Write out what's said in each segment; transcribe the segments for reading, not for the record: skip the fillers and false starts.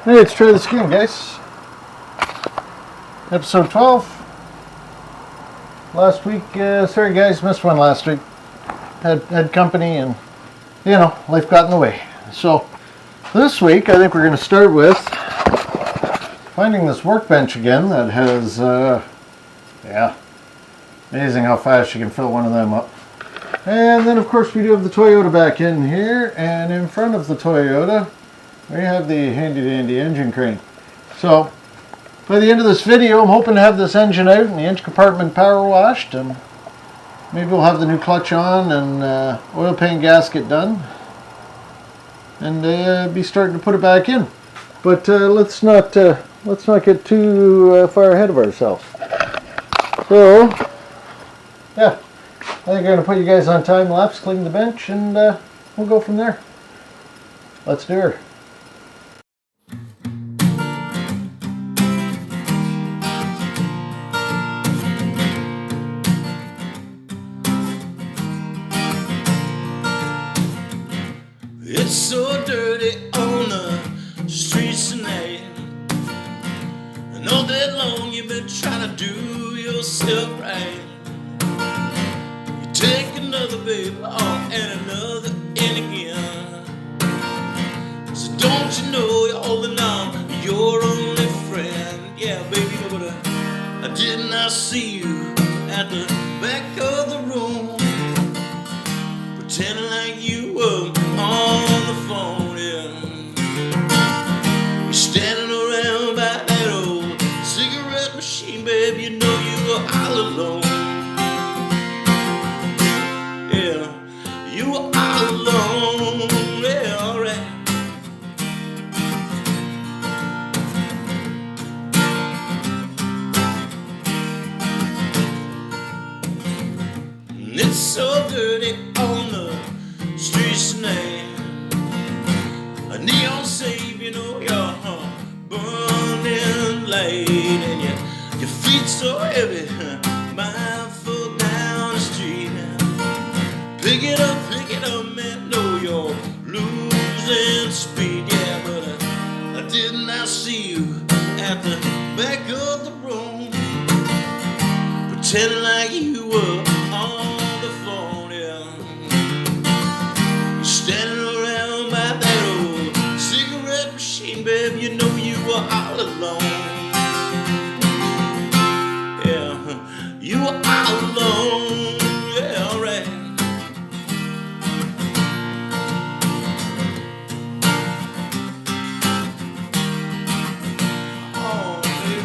Hey, let's try this again, guys. Episode 12. Last week, sorry guys, missed one last week. Had company and, you know, life got in the way. So, this week I think we're going to start with finding this workbench again that has, yeah, amazing how fast you can fill one of them up. And then of course we do have the Toyota back in here, and in front of the Toyota we have the handy dandy engine crane. So by the end of this video I'm hoping to have this engine out and the engine compartment power washed, and maybe we'll have the new clutch on and oil pan gasket done, and be starting to put it back in. But let's not get too far ahead of ourselves. So yeah, I think I'm going to put you guys on time lapse, clean the bench, and we'll go from there. Let's do her. It's so dirty on the streets tonight, and all day long you've been trying to do yourself right. You take another baby on and another and again. So don't you know you're holding on to your only friend? Yeah, baby, you know what I did not see you at the back of the room, pretending like you were on the phone, yeah. You're standing around by that old cigarette machine, babe, you know you were all alone. Yeah, you were all alone, yeah, alright. It's so dirty on the streets tonight. A neon save, you know, you're burning light, and your feet so heavy, mindful down the street. Pick it up, man, know you're losing speed. Yeah, but I did not see you at the back of the room, pretending like you were on the phone, yeah. You're standing around by that old cigarette machine, babe, you know you were all alone. Yeah, you were all alone, yeah, alright. Oh, baby.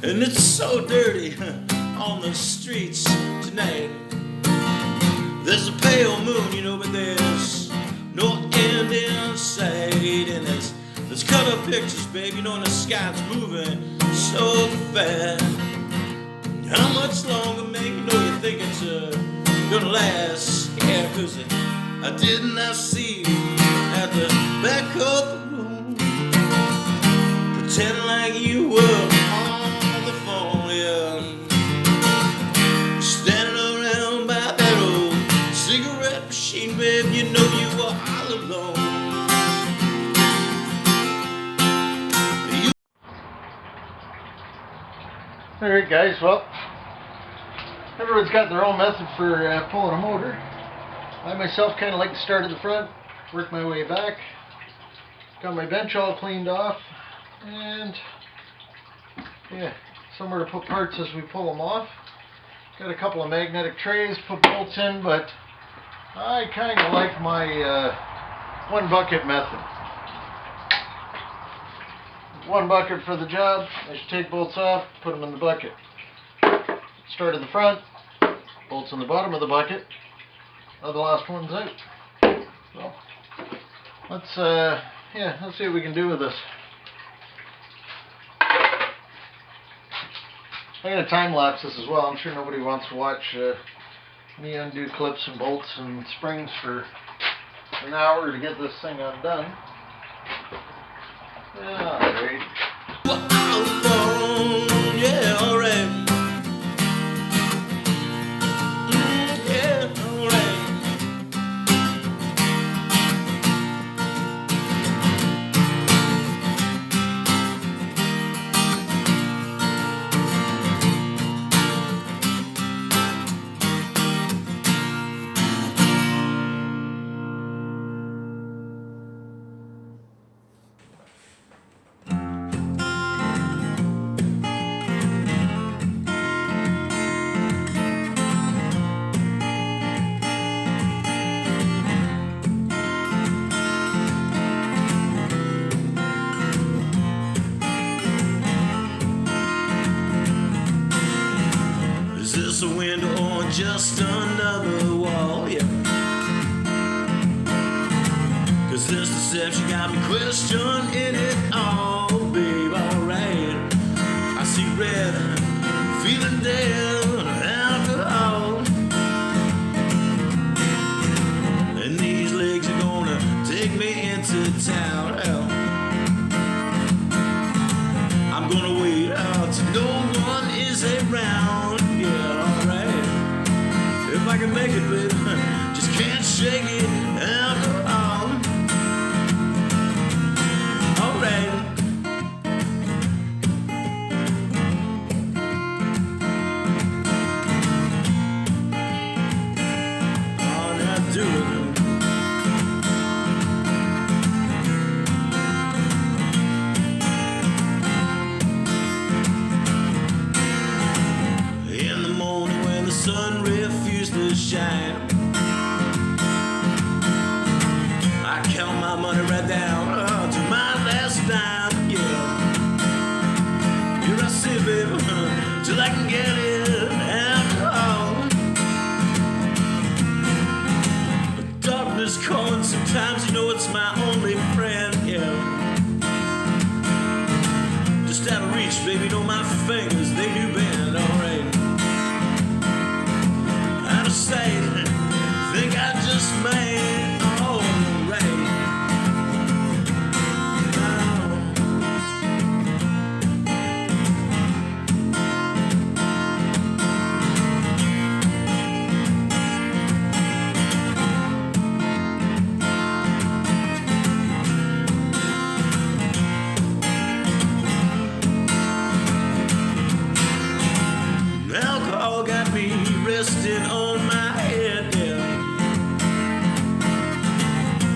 And it's so dirty on the streets tonight. There's a pale moon, you know, but there's no end in sight. And there's color pictures, babe, you know, and the sky's moving so fast. How much longer, man, you know you think it's gonna last? Yeah, 'cause I did not see you at the back of the room, pretending like you were on the phone, yeah. Standing around by that old cigarette machine, babe, you know you were all alone. Alright guys, well, everyone's got their own method for pulling a motor. I myself kind of like to start at the front, work my way back. Got my bench all cleaned off, and yeah, somewhere to put parts as we pull them off. Got a couple of magnetic trays, put bolts in, but I kind of like my one bucket method. One bucket for the job. I should take bolts off, put them in the bucket. Start at the front, bolts in the bottom of the bucket. Now the last one's out. So let's see what we can do with this. I'm going to time lapse this as well. I'm sure nobody wants to watch me undo clips and bolts and springs for an hour to get this thing undone. Alright. Yeah, alright. window or just another wall, yeah. Cause this deception got me questioning it all, babe, alright. I see red, feeling dead, alcohol. And these legs are gonna take me into town, hell. I'm gonna wait out till no one is around, yeah, alright. If I can make it, baby, just can't shake it, alcohol. Alright. Oh, now do it. In the morning when the sun refused to shine, I count my money right down to my last dime, yeah. Here I sit, baby, till I can get it alcohol. Darkness calling, sometimes you know it's my only friend, yeah. Just out of reach, baby, know my fingers, they do bend, alright. Out of sight, think I just made alright. Alcohol got me resting on my head, yeah.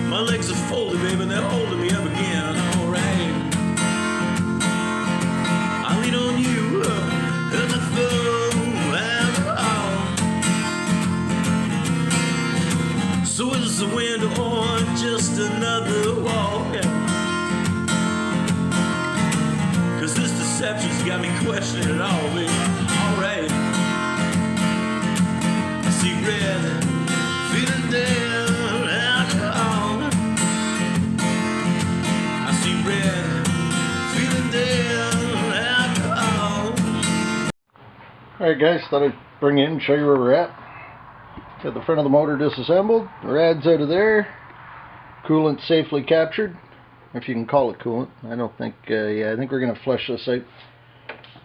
My legs are folded, baby, and they're holding me up again, alright. I lean on you, and the thumb, alcohol. So is the window or just another wall, yeah. Cause this deception's got me questioning it all, baby, alright. I see red, feeling dead, alcohol. I see red, feeling dead, alcohol. Alright guys, thought I'd bring you in and show you where we're at. Got the front of the motor disassembled, the rad's out of there, coolant safely captured, if you can call it coolant. I don't think, yeah, I think we're going to flush this out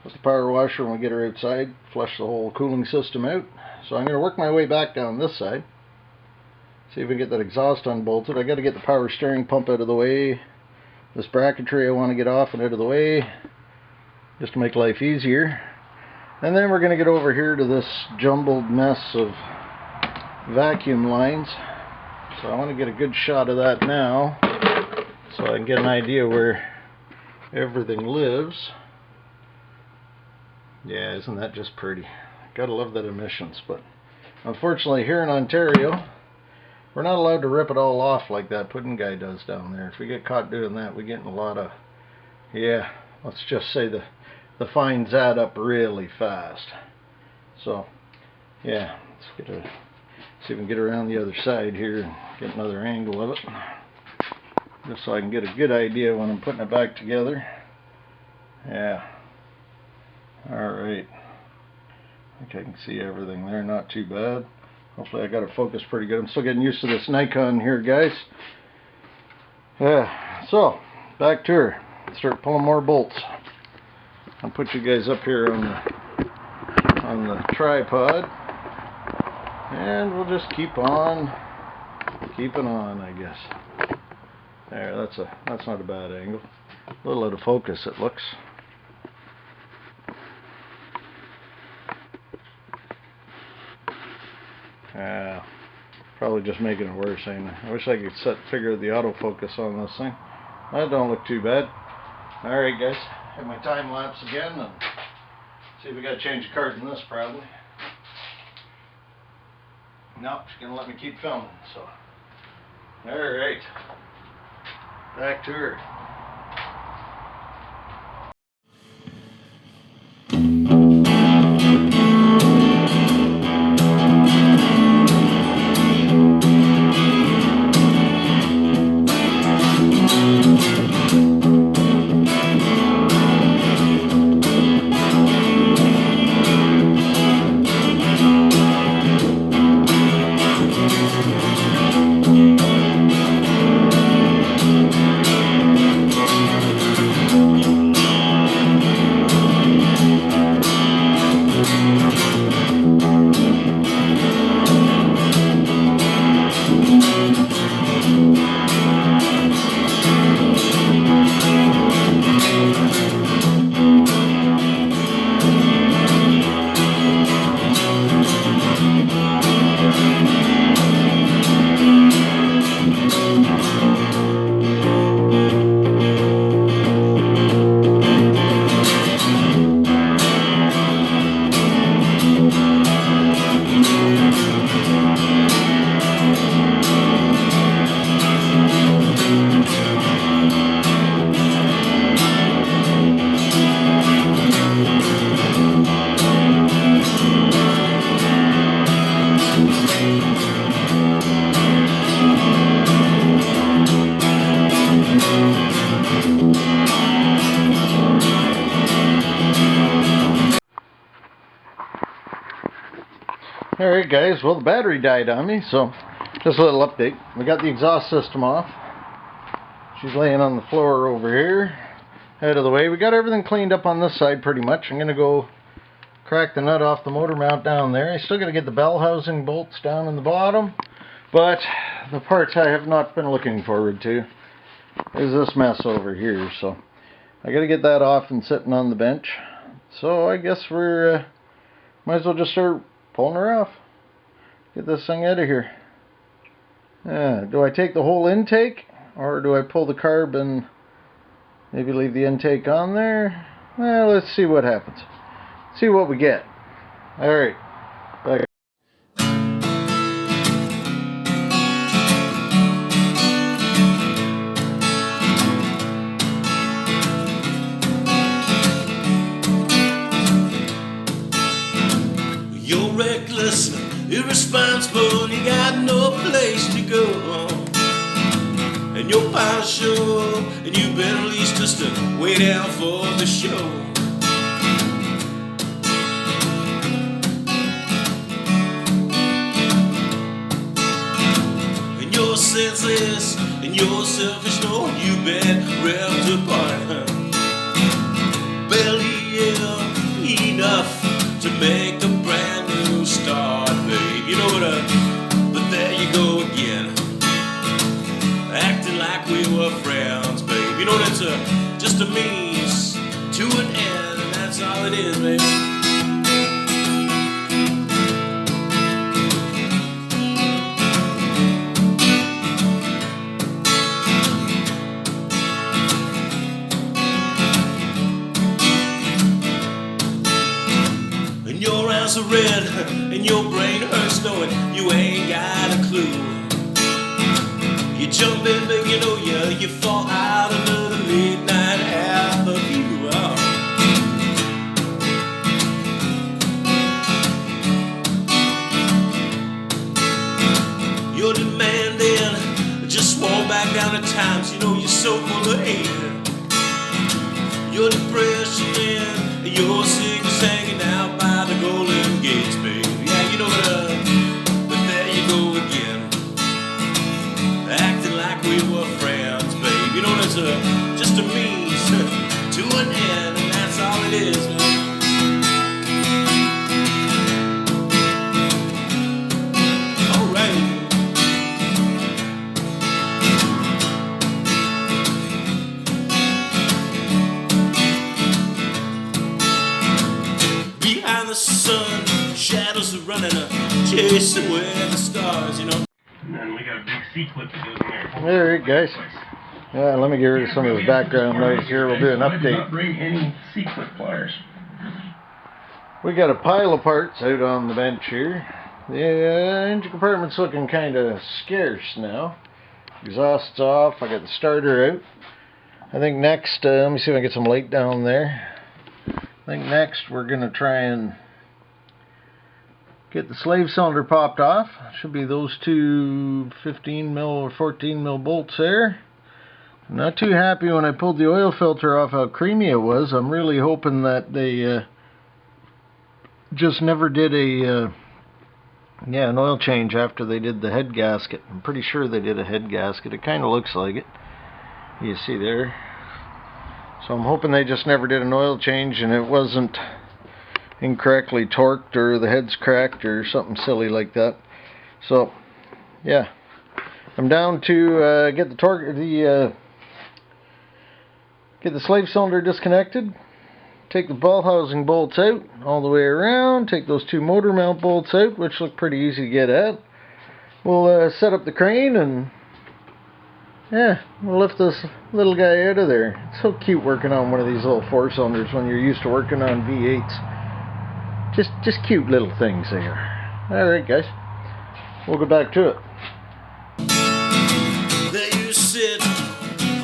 with the power washer when we get her outside, flush the whole cooling system out. So I'm going to work my way back down this side, see if we can get that exhaust unbolted. I got to get the power steering pump out of the way. This bracketry I want to get off and out of the way, just to make life easier. And then we're going to get over here to this jumbled mess of vacuum lines. So I want to get a good shot of that now, so I can get an idea where everything lives. Yeah, isn't that just pretty? Gotta love that emissions, but unfortunately here in Ontario, we're not allowed to rip it all off like that pudding guy does down there. If we get caught doing that, we get in a lot of, yeah, let's just say the fines add up really fast. So, yeah, let's see if we can get around the other side here and get another angle of it, just so I can get a good idea when I'm putting it back together. Yeah. Alright. I think I can see everything there, not too bad. Hopefully I got it focused pretty good. I'm still getting used to this Nikon here, guys. Yeah, so back to her. Start pulling more bolts. I'll put you guys up here on the tripod, and we'll just keep on keeping on, I guess. There, that's not a bad angle. A little out of focus it looks. Probably just making it worse, ain't I? I wish I could figure the autofocus on this thing. That don't look too bad. Alright guys, have my time lapse again and see if we gotta change the cards in this probably. No, she's gonna let me keep filming, so. Alright. Back to her. guys, well the battery died on me, so just a little update. We got the exhaust system off. She's laying on the floor over here, out of the way. We got everything cleaned up on this side pretty much. I'm going to go crack the nut off the motor mount down there. I still got to get the bell housing bolts down in the bottom, but the parts I have not been looking forward to is this mess over here, so I got to get that off and sitting on the bench. So I guess we're might as well just start pulling her off. Get this thing out of here. Do I take the whole intake, or do I pull the carb and maybe leave the intake on there? Well, let's see what happens. See what we get. Alright. Back. You're reckless, irresponsible, you got no place to go. And your pile's sure, and you've been released just to wait out for the show. And you're senseless, and you're selfish, no, you've been ripped apart. Barely enough to make a brand new start, babe. You know what, but there you go again, acting like we were friends, babe. You know that's just a means to an end, and that's all it is, babe. And your eyes are red, and your brain hurts knowing you ain't got a clue. You jump in, baby, you know you fall out another late night half of you. Oh. You're demanding, just won't back down at times. You know you're so full of hate. Your depression and your sickness hanging out by the golden gates, baby. Yeah, you know what, but there you go again, acting like we were friends, babe. You know that's just a means to an end, and that's all it is, man. Alright. Behind the sun, shadows are running, chasing with the stars, you know. And then we got a big C-clip that goes in there. Alright guys. Yeah, let me get rid of some of this background noise here. We'll do an update. Not bring any C-clip pliers. We got a pile of parts out on the bench here. The engine compartment's looking kind of scarce now. Exhaust's off. I got the starter out. I think next, let me see if I can get some light down there. I think next we're going to try and get the slave cylinder popped off. Should be those two 15 mil or 14 mil bolts there. I'm not too happy when I pulled the oil filter off how creamy it was. I'm really hoping that they just never did an oil change after they did the head gasket. I'm pretty sure they did a head gasket. It kind of looks like it. You see there. So I'm hoping they just never did an oil change and it wasn't incorrectly torqued or the head's cracked or something silly like that. So yeah, I'm down to get the slave cylinder disconnected, take the ball housing bolts out all the way around, take those two motor mount bolts out, which look pretty easy to get at. We'll set up the crane and yeah, we'll lift this little guy out of there. It's so cute working on one of these little four cylinders when you're used to working on V8s. Just cute little things there. Alright guys, we'll go back to it. There you sit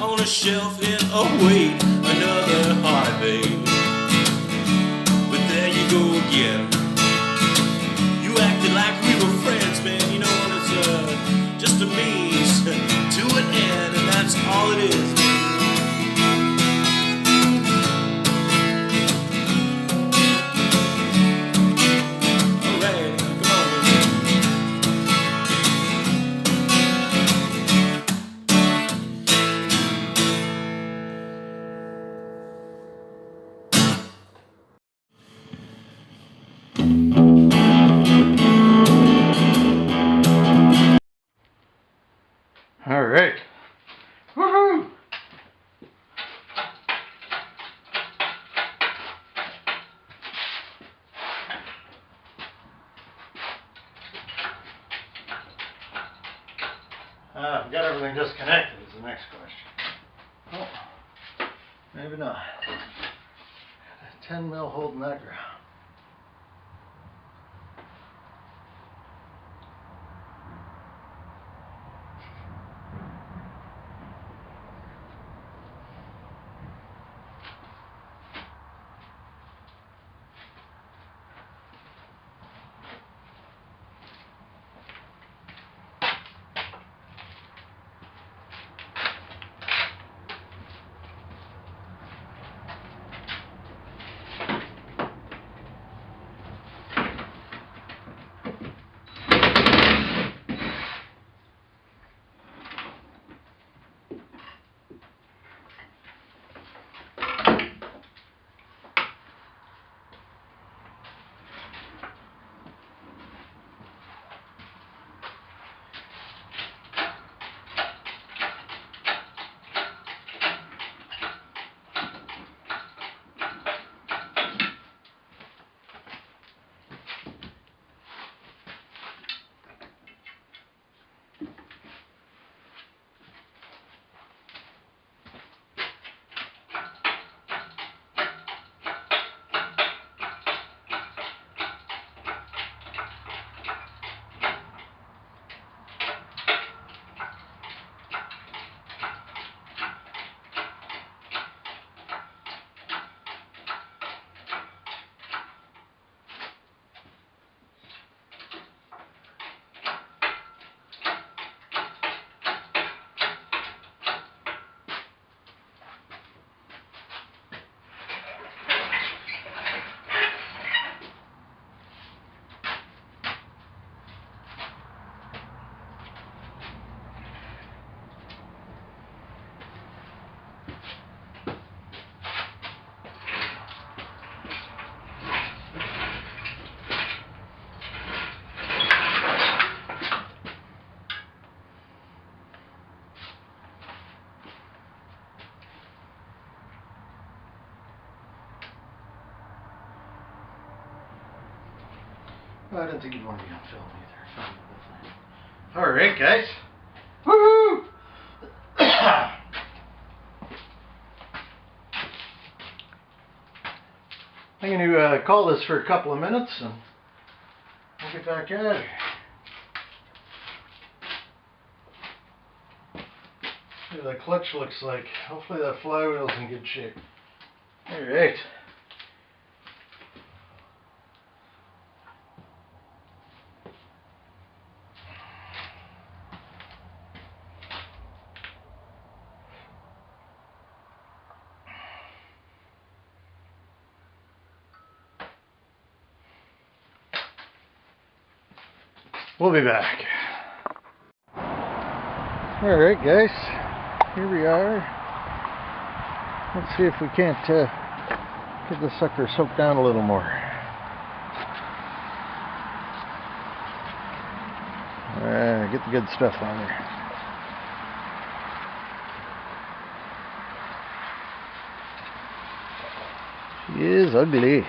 on a shelf and await another heart, babe. But there you go again. You acted like we were friends, man. You know what, it's just a means to an end, and that's all it is. Alright, come on. Got everything disconnected is the next question. Oh, maybe not. 10 mil holding that ground. I didn't think you'd want to be on film either. Alright, guys. Woohoo! I'm going to call this for a couple of minutes and we'll get back at it. See what that clutch looks like. Hopefully that flywheel's in good shape. Alright. We'll be back. Alright guys, here we are. Let's see if we can't get the sucker soaked down a little more. Get the good stuff on there. She is ugly.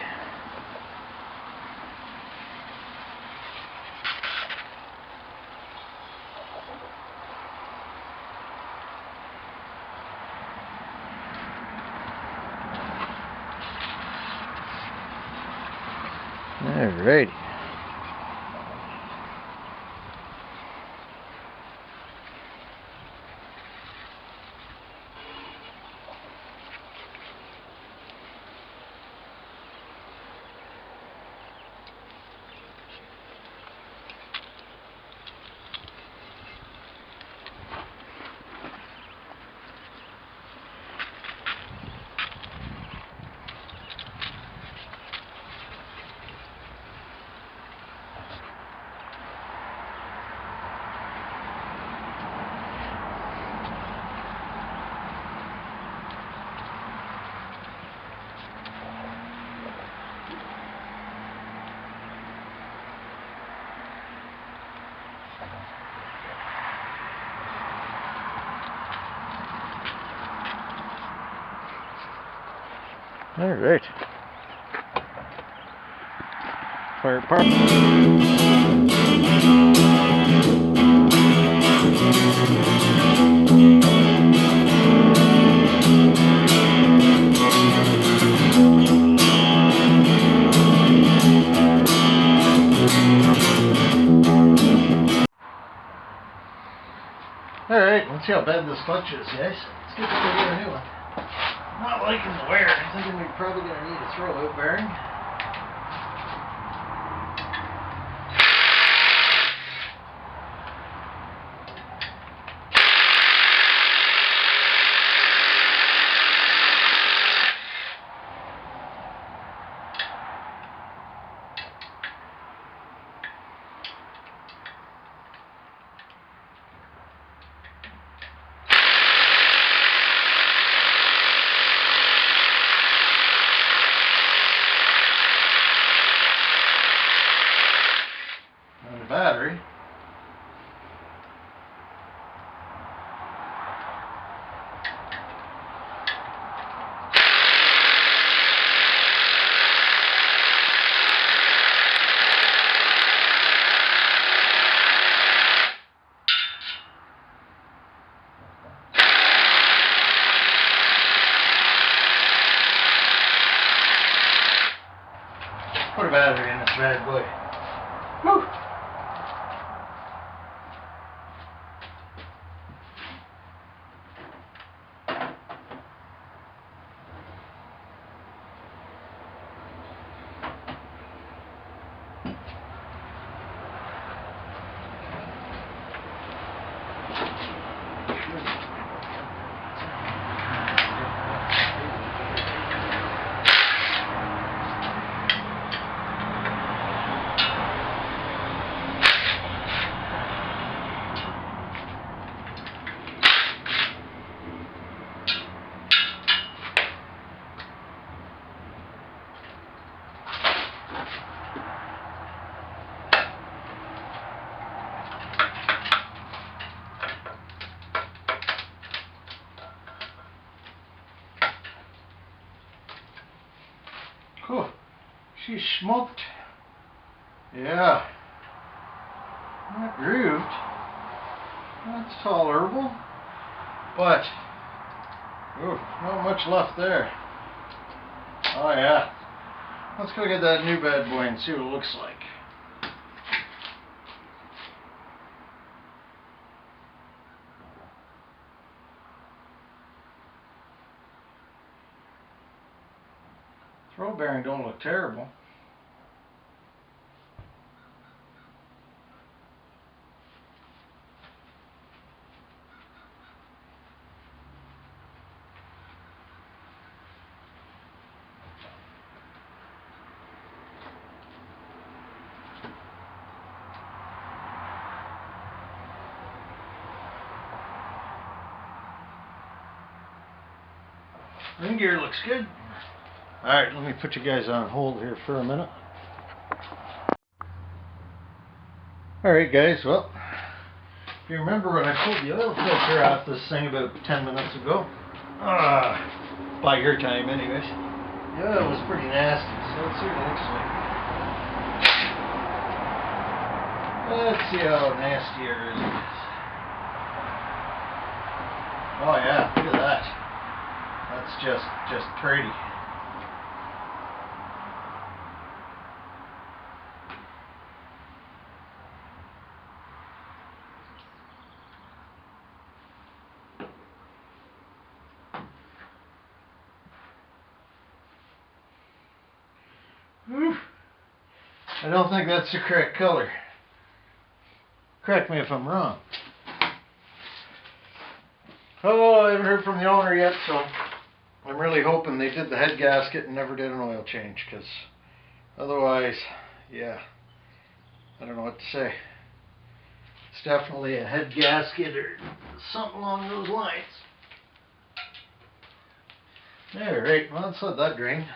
Alrighty. All right. Fire park. Alright, let's see how bad this clutch is, guys. Let's get a new one. Not liking the wear. I'm thinking we're probably going to need a throwout bearing. Battery. Put a battery in this bad boy. Whew. Whew. She's smoked. Yeah. Not grooved. That's tolerable. But, ooh, not much left there. Oh yeah. Let's go get that new bad boy and see what it looks like. Throw bearing don't look terrible. Ring gear looks good. Alright, let me put you guys on hold here for a minute. Alright guys, well, if you remember when I pulled the oil filter off this thing about 10 minutes ago, by your time anyways, yeah, it was pretty nasty, so let's see what it looks like. Let's see how nasty it is. Oh yeah, look at that. That's just pretty. Whew. I don't think that's the correct color. Correct me if I'm wrong. Oh, I haven't heard from the owner yet, so I'm really hoping they did the head gasket and never did an oil change, because otherwise, yeah, I don't know what to say. It's definitely a head gasket or something along those lines. Alright, well, let's let that drain.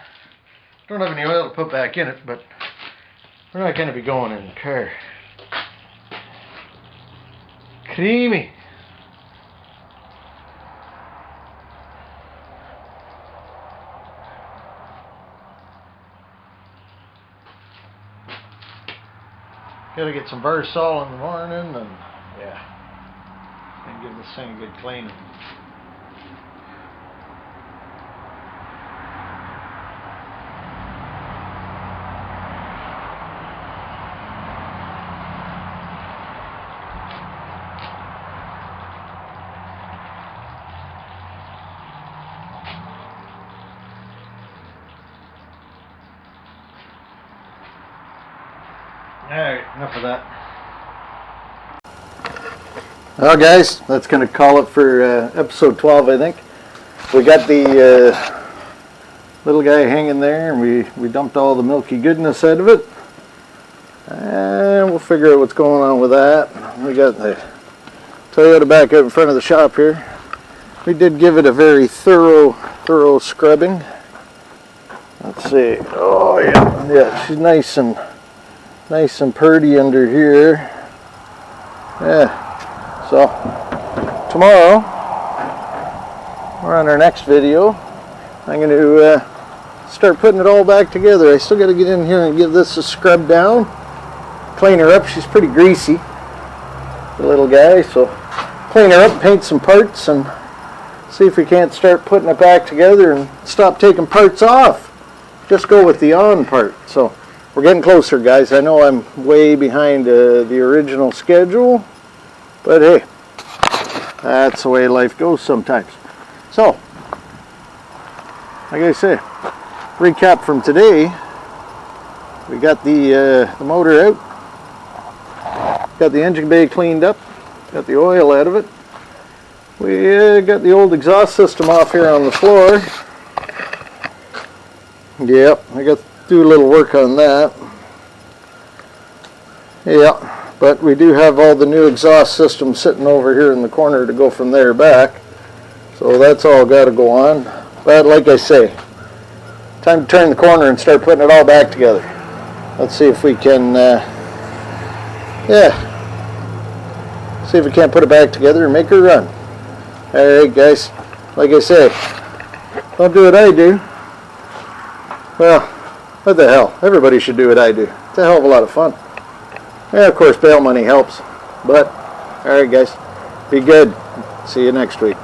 Don't have any oil to put back in it, but we're not going to be going in the car. Creamy. Gotta get some Versol in the morning and yeah, and give this thing a good cleaning. Alright, enough of that. Well guys, that's going to call it for episode 12, I think. We got the little guy hanging there, and we dumped all the milky goodness out of it. And we'll figure out what's going on with that. We got the Toyota back out in front of the shop here. We did give it a very thorough scrubbing. Let's see. Oh yeah, she's nice and purty under here. Yeah. So tomorrow, or on our next video, I'm going to start putting it all back together. I still got to get in here and give this a scrub down, clean her up. She's pretty greasy, the little guy. So clean her up, paint some parts, and see if we can't start putting it back together and stop taking parts off. Just go with the on part. So we're getting closer, guys. I know I'm way behind the original schedule, but hey, that's the way life goes sometimes. So, like I say, recap from today. We got the motor out, got the engine bay cleaned up, got the oil out of it. We got the old exhaust system off here on the floor. Yep, I got to do a little work on that. Yeah, but we do have all the new exhaust systems sitting over here in the corner to go from there back. So that's all got to go on. But like I say, time to turn the corner and start putting it all back together. Let's see if we can, see if we can't put it back together and make her run. Alright guys, like I say, don't do what I do. Well, what the hell, everybody should do what I do. It's a hell of a lot of fun. Yeah, of course bail money helps, but alright guys, be good. See you next week.